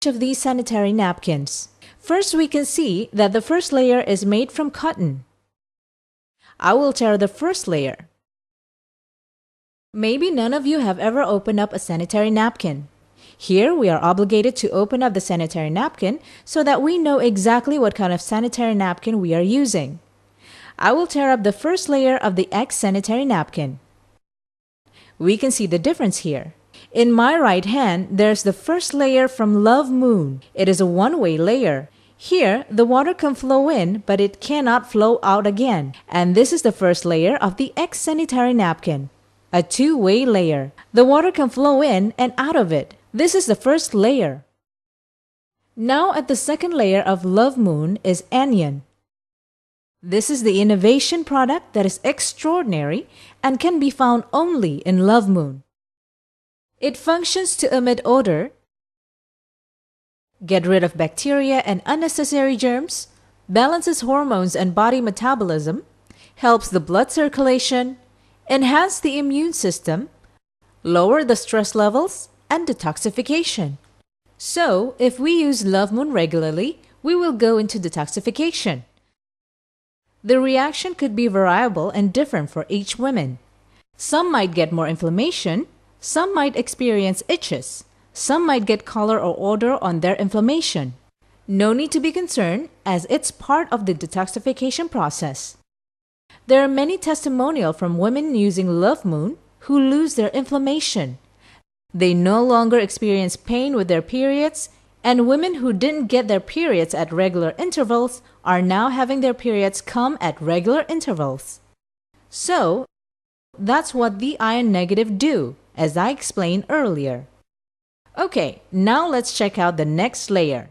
of these sanitary napkins. First, we can see that the first layer is made from cotton. I will tear the first layer. Maybe none of you have ever opened up a sanitary napkin. Here, we are obligated to open up the sanitary napkin so that we know exactly what kind of sanitary napkin we are using. I will tear up the first layer of the X sanitary napkin. We can see the difference here. In my right hand, there's the first layer from Love Moon. It is a one-way layer. Here, the water can flow in, but it cannot flow out again. And this is the first layer of the X sanitary napkin. A two-way layer. The water can flow in and out of it. This is the first layer. Now at the second layer of Love Moon is Anion. This is the innovation product that is extraordinary and can be found only in Love Moon. It functions to emit odor, get rid of bacteria and unnecessary germs, balances hormones and body metabolism, helps the blood circulation, enhance the immune system, lower the stress levels, and detoxification. So, if we use Love Moon regularly, we will go into detoxification. The reaction could be variable and different for each woman. Some might get more inflammation, some might experience itches, some might get color or odor on their inflammation. No need to be concerned as it's part of the detoxification process. There are many testimonials from women using Love Moon who lose their inflammation. They no longer experience pain with their periods, and women who didn't get their periods at regular intervals are now having their periods come at regular intervals. So, that's what the iron negative do, as I explained earlier. Okay, now let's check out the next layer.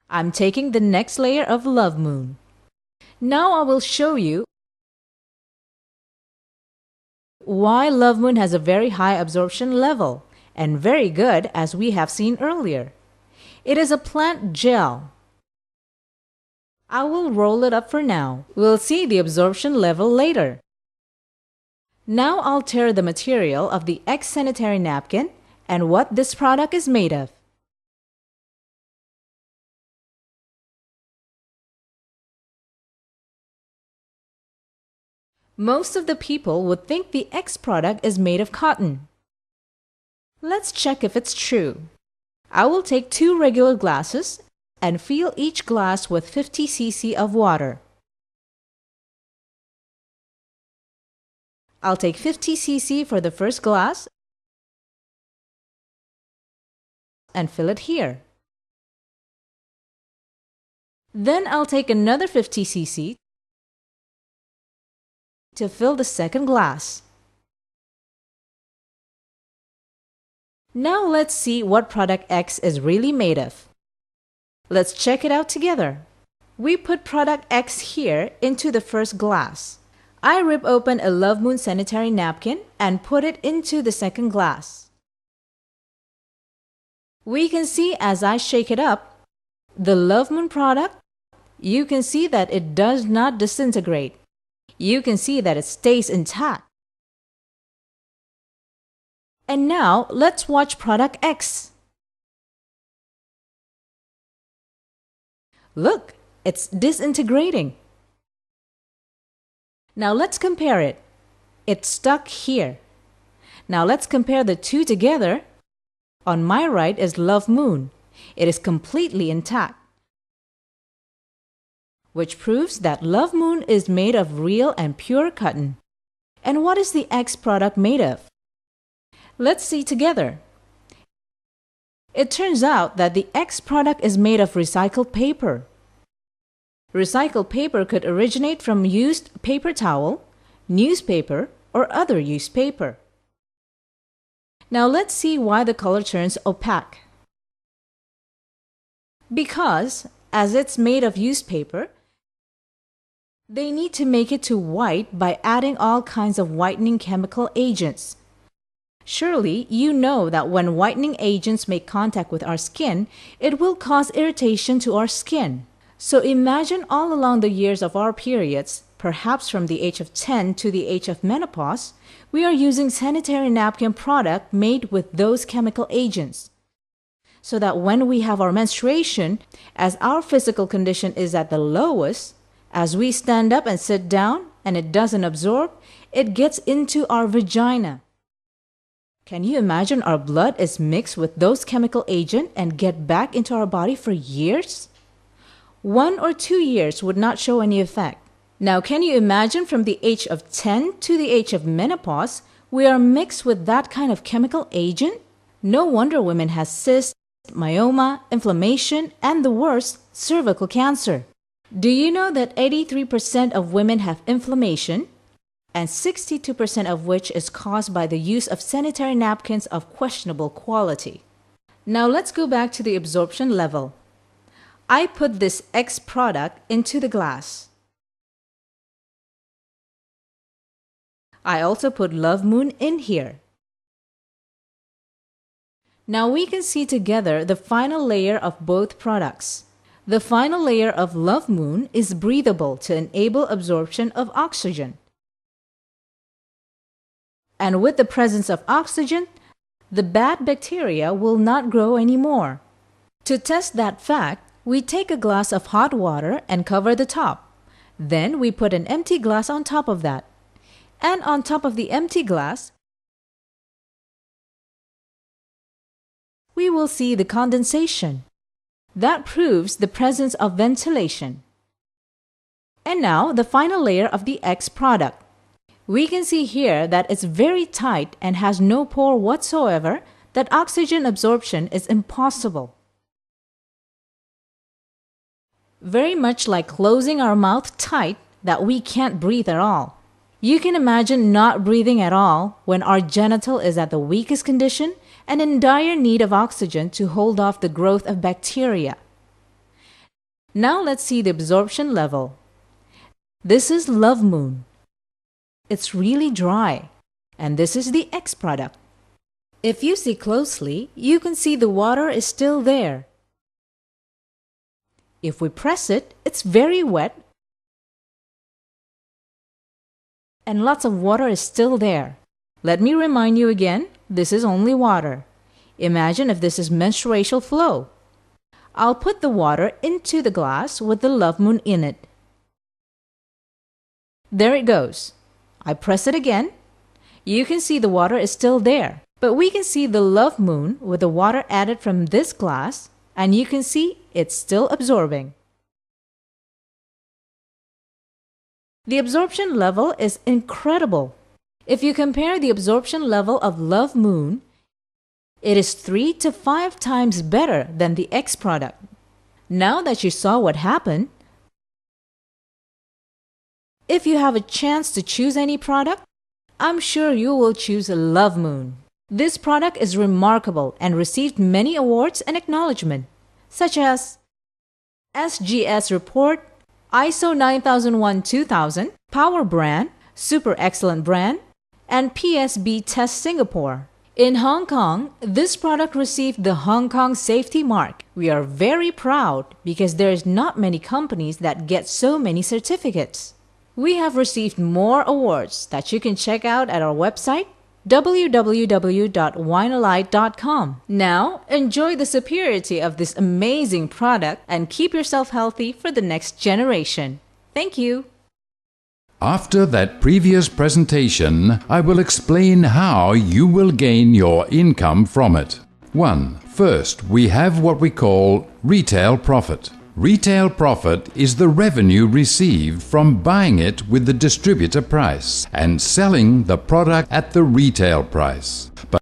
I'm taking the next layer of Love Moon. Now I will show you why Love Moon has a very high absorption level and very good as we have seen earlier. It is a plant gel. I will roll it up for now. We'll see the absorption level later. Now I'll tear the material of the X sanitary napkin and what this product is made of. Most of the people would think the X product is made of cotton. Let's check if it's true. I will take 2 regular glasses and fill each glass with 50 cc of water. I'll take 50 cc for the first glass and fill it here. Then I'll take another 50 cc to fill the second glass. Now let's see what product X is really made of. Let's check it out together. We put product X here into the first glass. I rip open a Love Moon sanitary napkin and put it into the second glass. We can see as I shake it up, the Love Moon product, you can see that it does not disintegrate. You can see that it stays intact. And now let's watch product X. Look, it's disintegrating. Now let's compare it. It's stuck here. Now let's compare the two together. On my right is Love Moon. It is completely intact, which proves that Love Moon is made of real and pure cotton. And what is the X product made of? Let's see together. It turns out that the X product is made of recycled paper. Recycled paper could originate from used paper towel, newspaper, or other used paper. Now let's see why the color turns opaque. Because, as it's made of used paper, they need to make it to white by adding all kinds of whitening chemical agents. Surely, you know that when whitening agents make contact with our skin, it will cause irritation to our skin. So imagine all along the years of our periods, perhaps from the age of 10 to the age of menopause, we are using sanitary napkin product made with those chemical agents. so that when we have our menstruation, as our physical condition is at the lowest, as we stand up and sit down and it doesn't absorb, it gets into our vagina. Can you imagine our blood is mixed with those chemical agents and get back into our body for years? 1 or 2 years would not show any effect. Now, can you imagine from the age of 10 to the age of menopause, we are mixed with that kind of chemical agent? No wonder women have cysts, myoma, inflammation, and the worst, cervical cancer. Do you know that 83% of women have inflammation, and 62% of which is caused by the use of sanitary napkins of questionable quality? Now let's go back to the absorption level. I put this X product into the glass. I also put Love Moon in here. Now we can see together the final layer of both products. The final layer of Love Moon is breathable to enable absorption of oxygen. And with the presence of oxygen, the bad bacteria will not grow anymore. To test that fact, we take a glass of hot water and cover the top. Then we put an empty glass on top of that. And on top of the empty glass, we will see the condensation. That proves the presence of ventilation. And now the final layer of the X product. We can see here that it's very tight and has no pore whatsoever, that oxygen absorption is impossible. Very much like closing our mouth tight that we can't breathe at all. You can imagine not breathing at all when our genital is at the weakest condition and in dire need of oxygen to hold off the growth of bacteria. Now let's see the absorption level. This is Love Moon. It's really dry, and this is the X product. If you see closely, you can see the water is still there. If we press it, it's very wet, and lots of water is still there. Let me remind you again, this is only water. Imagine if this is menstrual flow. I'll put the water into the glass with the Love Moon in it. There it goes. I press it again. You can see the water is still there, but we can see the Love Moon with the water added from this glass, and you can see it's still absorbing. The absorption level is incredible. If you compare the absorption level of Love Moon, it is 3 to 5 times better than the X product. Now that you saw what happened, if you have a chance to choose any product, I'm sure you will choose Love Moon. This product is remarkable and received many awards and acknowledgement, such as SGS Report, ISO 9001-2000, Power Brand, Super Excellent Brand, and PSB Test Singapore. In Hong Kong, this product received the Hong Kong Safety Mark. We are very proud because there is not many companies that get so many certificates. We have received more awards that you can check out at our website www.winealite.com. Now, enjoy the superiority of this amazing product and keep yourself healthy for the next generation. Thank you. After that previous presentation, I will explain how you will gain your income from it. 1. First, we have what we call retail profit. Retail profit is the revenue received from buying it with the distributor price and selling the product at the retail price. But